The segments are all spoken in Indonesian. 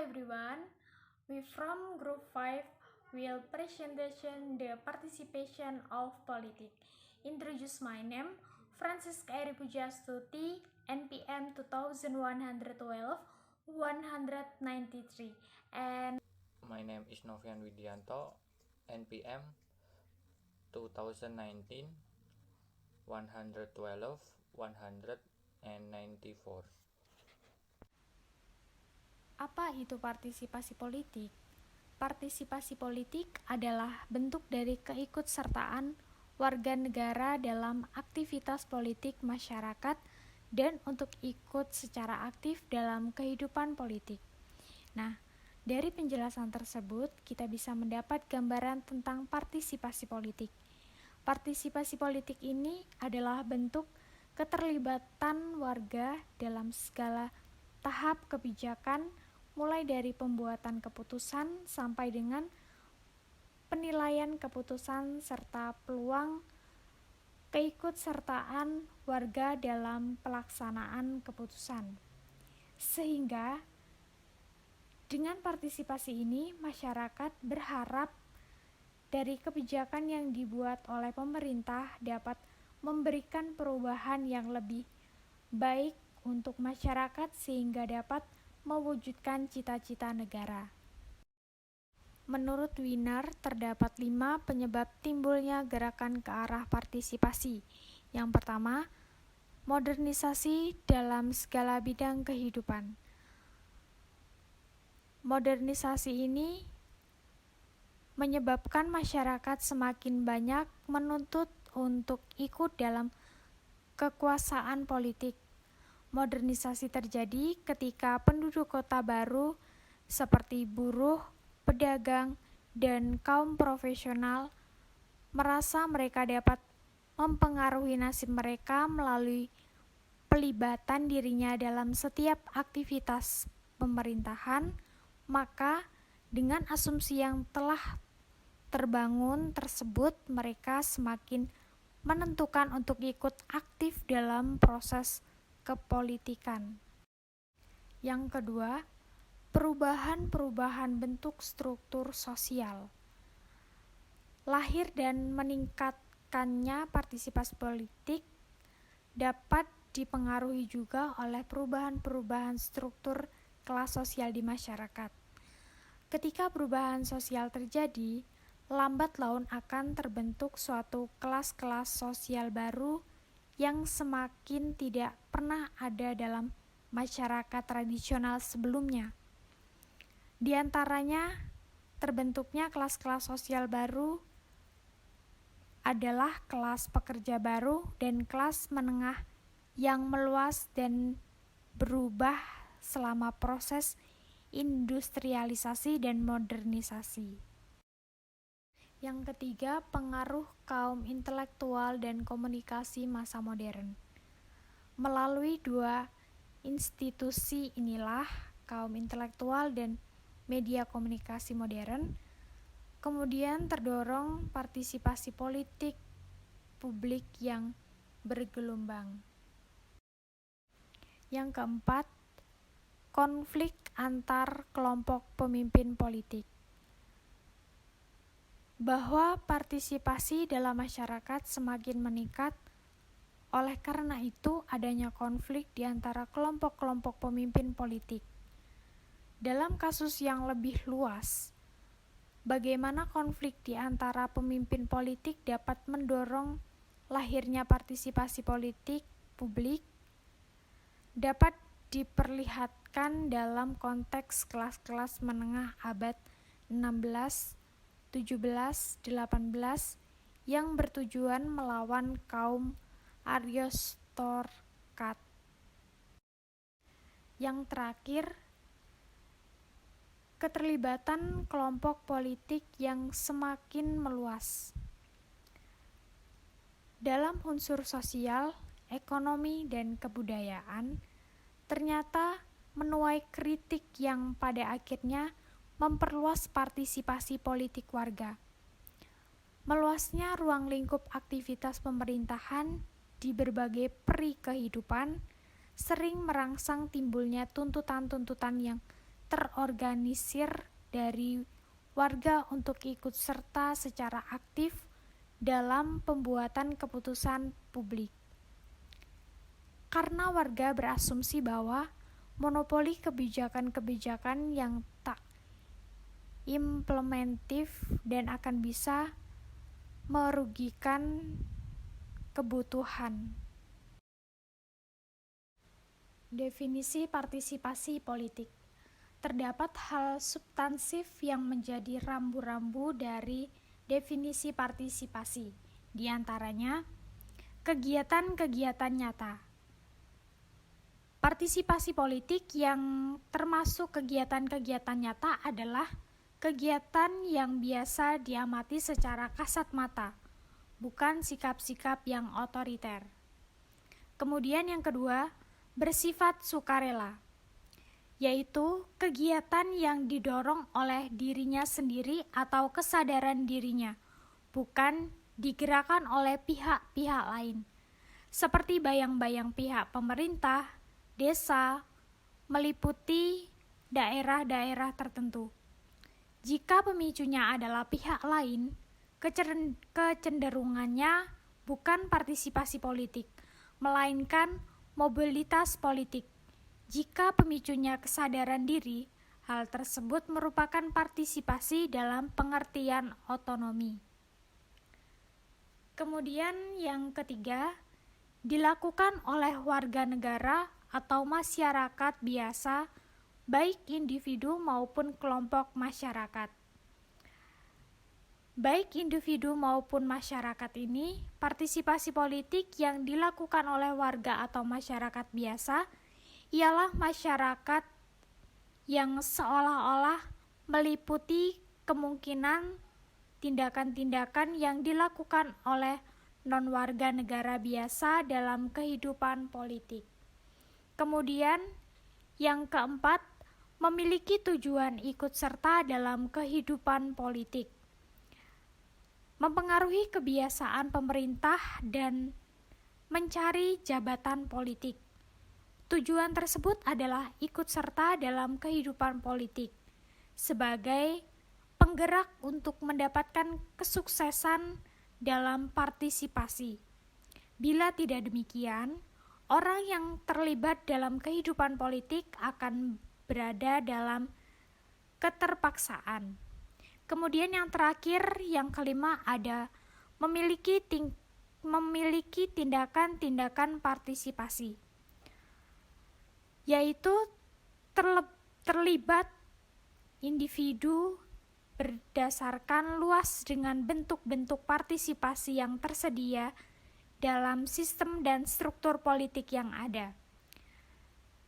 everyone. We from Group 5 will presentation the participation of politics. Introduce my name, Francisca Eri Pujastuti, NPM 2112 193, and my name is Novian Widianto, NPM 2019 112 194. Apa itu partisipasi politik? Partisipasi politik adalah bentuk dari keikutsertaan warga negara dalam aktivitas politik masyarakat dan untuk ikut secara aktif dalam kehidupan politik. Nah, dari penjelasan tersebut kita bisa mendapat gambaran tentang partisipasi politik. Partisipasi politik ini adalah bentuk keterlibatan warga dalam segala tahap kebijakan, mulai dari pembuatan keputusan sampai dengan penilaian keputusan serta peluang keikutsertaan warga dalam pelaksanaan keputusan. Sehingga dengan partisipasi ini masyarakat berharap dari kebijakan yang dibuat oleh pemerintah dapat memberikan perubahan yang lebih baik untuk masyarakat sehingga dapat mewujudkan cita-cita negara. Menurut Wiener, terdapat 5 penyebab timbulnya gerakan ke arah partisipasi. Yang pertama, modernisasi dalam segala bidang kehidupan. Modernisasi ini menyebabkan masyarakat semakin banyak menuntut untuk ikut dalam kekuasaan politik. Modernisasi terjadi ketika penduduk kota baru seperti buruh, pedagang, dan kaum profesional merasa mereka dapat mempengaruhi nasib mereka melalui pelibatan dirinya dalam setiap aktivitas pemerintahan, maka dengan asumsi yang telah terbangun tersebut mereka semakin menentukan untuk ikut aktif dalam proses kepolitikan. Yang kedua, perubahan bentuk struktur sosial. Lahir dan meningkatkannya partisipasi politik dapat dipengaruhi juga oleh perubahan struktur kelas sosial di masyarakat. Ketika perubahan sosial terjadi, lambat laun akan terbentuk suatu kelas-kelas sosial baru yang semakin tidak pernah ada dalam masyarakat tradisional sebelumnya. Di antaranya, terbentuknya kelas-kelas sosial baru adalah kelas pekerja baru dan kelas menengah yang meluas dan berubah selama proses industrialisasi dan modernisasi. Yang ketiga, pengaruh kaum intelektual dan komunikasi masa modern. Melalui 2 institusi inilah, kaum intelektual dan media komunikasi modern, kemudian terdorong partisipasi politik publik yang bergelombang. Yang keempat, konflik antar kelompok pemimpin politik. Bahwa partisipasi dalam masyarakat semakin meningkat, oleh karena itu adanya konflik di antara kelompok-kelompok pemimpin politik. Dalam kasus yang lebih luas, bagaimana konflik di antara pemimpin politik dapat mendorong lahirnya partisipasi politik publik dapat diperlihatkan dalam konteks kelas-kelas menengah abad 16, 17, 18 yang bertujuan melawan kaum aristokrat. Yang terakhir, keterlibatan kelompok politik yang semakin meluas. Dalam unsur sosial, ekonomi, dan kebudayaan, ternyata menuai kritik yang pada akhirnya memperluas partisipasi politik warga. Meluasnya ruang lingkup aktivitas pemerintahan di berbagai peri kehidupan sering merangsang timbulnya tuntutan-tuntutan yang terorganisir dari warga untuk ikut serta secara aktif dalam pembuatan keputusan publik. Karena warga berasumsi bahwa monopoli kebijakan-kebijakan yang tak implementatif dan akan bisa merugikan kebutuhan. Definisi partisipasi politik. Terdapat hal substansif yang menjadi rambu-rambu dari definisi partisipasi, di antaranya kegiatan-kegiatan nyata. Partisipasi politik yang termasuk kegiatan-kegiatan nyata adalah kegiatan yang biasa diamati secara kasat mata, bukan sikap-sikap yang otoriter. Kemudian yang kedua, bersifat sukarela, yaitu kegiatan yang didorong oleh dirinya sendiri atau kesadaran dirinya, bukan digerakkan oleh pihak-pihak lain, seperti bayang-bayang pihak pemerintah, desa, meliputi daerah-daerah tertentu. Jika pemicunya adalah pihak lain, kecenderungannya bukan partisipasi politik, melainkan mobilitas politik. Jika pemicunya kesadaran diri, hal tersebut merupakan partisipasi dalam pengertian otonomi. Kemudian yang ketiga, dilakukan oleh warga negara atau masyarakat biasa, baik individu maupun kelompok masyarakat. Baik individu maupun masyarakat ini, partisipasi politik yang dilakukan oleh warga atau masyarakat biasa ialah masyarakat yang seolah-olah meliputi kemungkinan tindakan-tindakan yang dilakukan oleh non-warga negara biasa dalam kehidupan politik. Kemudian, yang keempat, memiliki tujuan ikut serta dalam kehidupan politik, mempengaruhi kebiasaan pemerintah dan mencari jabatan politik. Tujuan tersebut adalah ikut serta dalam kehidupan politik sebagai penggerak untuk mendapatkan kesuksesan dalam partisipasi. Bila tidak demikian, orang yang terlibat dalam kehidupan politik akan berada dalam keterpaksaan. Kemudian yang terakhir, yang kelima, ada memiliki tindakan-tindakan partisipasi, yaitu terlibat individu berdasarkan luas dengan bentuk-bentuk partisipasi yang tersedia dalam sistem dan struktur politik yang ada,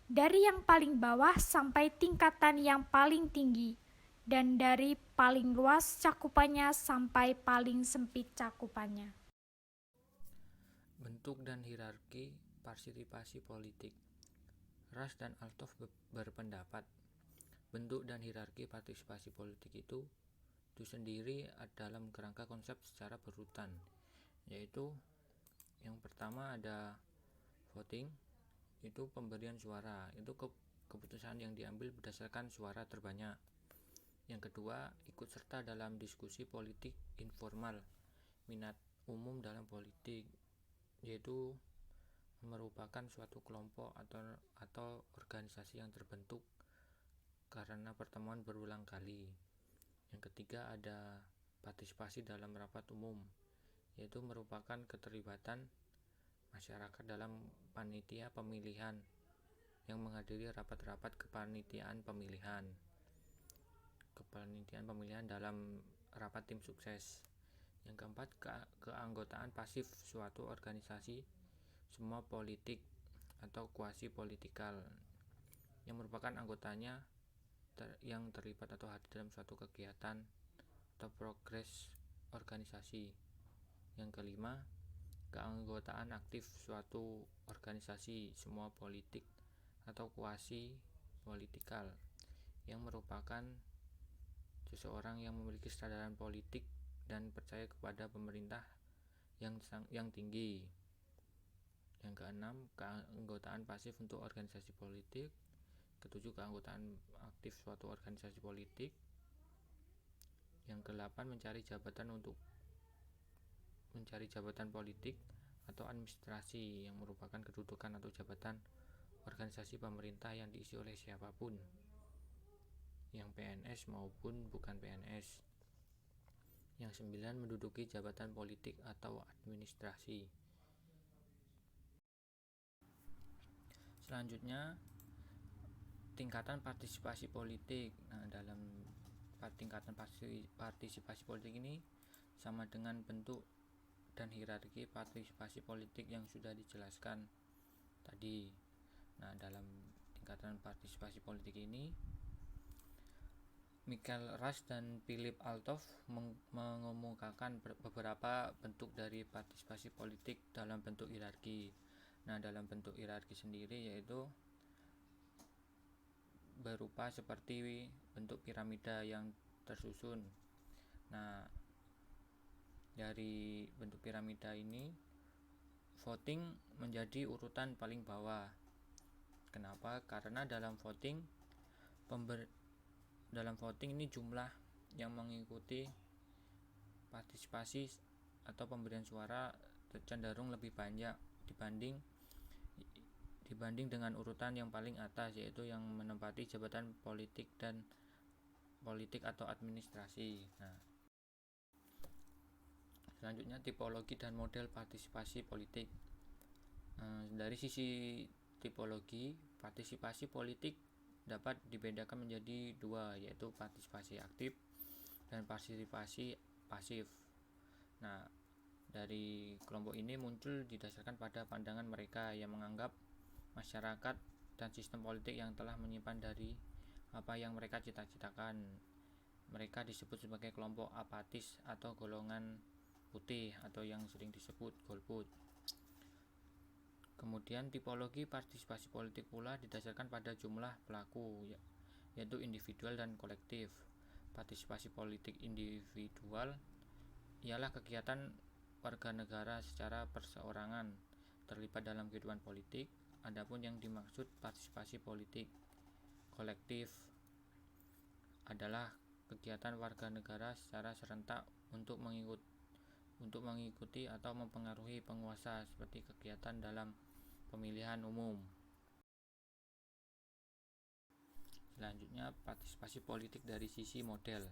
dari yang paling bawah sampai tingkatan yang paling tinggi, dan dari paling luas cakupannya sampai paling sempit cakupannya. Bentuk dan hierarki partisipasi politik. Rush dan Althoff berpendapat bentuk dan hierarki partisipasi politik itu sendiri dalam kerangka konsep secara berurutan, yaitu yang pertama ada voting, itu pemberian suara, itu keputusan yang diambil berdasarkan suara terbanyak. Yang kedua, ikut serta dalam diskusi politik informal, minat umum dalam politik, yaitu merupakan suatu kelompok atau organisasi yang terbentuk karena pertemuan berulang kali. Yang ketiga, ada partisipasi dalam rapat umum, yaitu merupakan keterlibatan masyarakat dalam panitia pemilihan yang menghadiri rapat-rapat kepanitiaan pemilihan dalam rapat tim sukses. Yang keempat, keanggotaan pasif suatu organisasi semua politik atau kuasi politikal yang merupakan anggotanya yang terlibat atau hadir dalam suatu kegiatan atau progres organisasi. Yang kelima, keanggotaan aktif suatu organisasi semua politik atau kuasi politikal yang merupakan seseorang yang memiliki kesadaran politik dan percaya kepada pemerintah yang tinggi. Yang keenam, keanggotaan pasif untuk organisasi politik Ketujuh, keanggotaan aktif suatu organisasi politik. Yang kedelapan, mencari jabatan politik atau administrasi yang merupakan kedudukan atau jabatan organisasi pemerintah yang diisi oleh siapapun, yang PNS maupun bukan PNS. Yang sembilan, menduduki jabatan politik atau administrasi. Selanjutnya, tingkatan partisipasi politik. Nah, dalam tingkatan partisipasi politik ini sama dengan bentuk dan hierarki partisipasi politik yang sudah dijelaskan tadi. Nah, dalam tingkatan partisipasi politik ini, Michael Rush dan Philip Althoff mengemukakan beberapa bentuk dari partisipasi politik dalam bentuk hierarki. Nah, dalam bentuk hierarki sendiri yaitu berupa seperti bentuk piramida yang tersusun. Nah, dari bentuk piramida ini, voting menjadi urutan paling bawah. Kenapa? Karena dalam voting ini jumlah yang mengikuti partisipasi atau pemberian suara cenderung lebih banyak dibanding dengan urutan yang paling atas, yaitu yang menempati jabatan politik atau administrasi. Nah, selanjutnya, tipologi dan model partisipasi politik. Dari sisi tipologi, partisipasi politik dapat dibedakan menjadi dua, yaitu partisipasi aktif dan partisipasi pasif. Nah, dari kelompok ini muncul didasarkan pada pandangan mereka yang menganggap masyarakat dan sistem politik yang telah menyimpan dari apa yang mereka cita-citakan. Mereka disebut sebagai kelompok apatis atau golongan putih atau yang sering disebut golput. Kemudian tipologi partisipasi politik pula didasarkan pada jumlah pelaku, yaitu individual dan kolektif. Partisipasi politik individual ialah kegiatan warga negara secara perseorangan terlibat dalam kehidupan politik. Adapun yang dimaksud partisipasi politik kolektif adalah kegiatan warga negara secara serentak untuk mengikuti atau mempengaruhi penguasa, seperti kegiatan dalam pemilihan umum. Selanjutnya, partisipasi politik dari sisi model.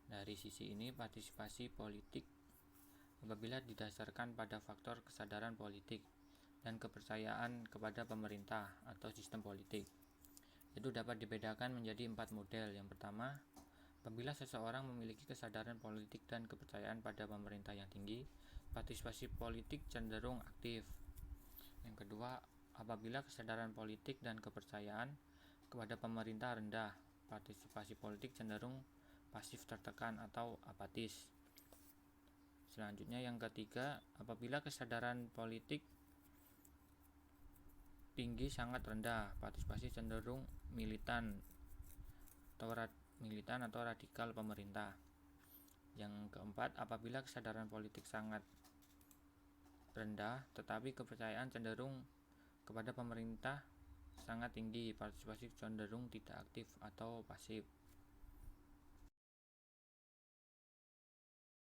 Dari sisi ini, partisipasi politik apabila didasarkan pada faktor kesadaran politik dan kepercayaan kepada pemerintah atau sistem politik, itu dapat dibedakan menjadi 4 model. Yang pertama, apabila seseorang memiliki kesadaran politik dan kepercayaan pada pemerintah yang tinggi, partisipasi politik cenderung aktif. Yang kedua, apabila kesadaran politik dan kepercayaan kepada pemerintah rendah, partisipasi politik cenderung pasif tertekan atau apatis. Selanjutnya, yang ketiga, apabila kesadaran politik tinggi sangat rendah, partisipasi cenderung militan atau radikal pemerintah. Yang keempat, apabila kesadaran politik sangat rendah tetapi kepercayaan cenderung kepada pemerintah sangat tinggi, partisipasi cenderung tidak aktif atau pasif.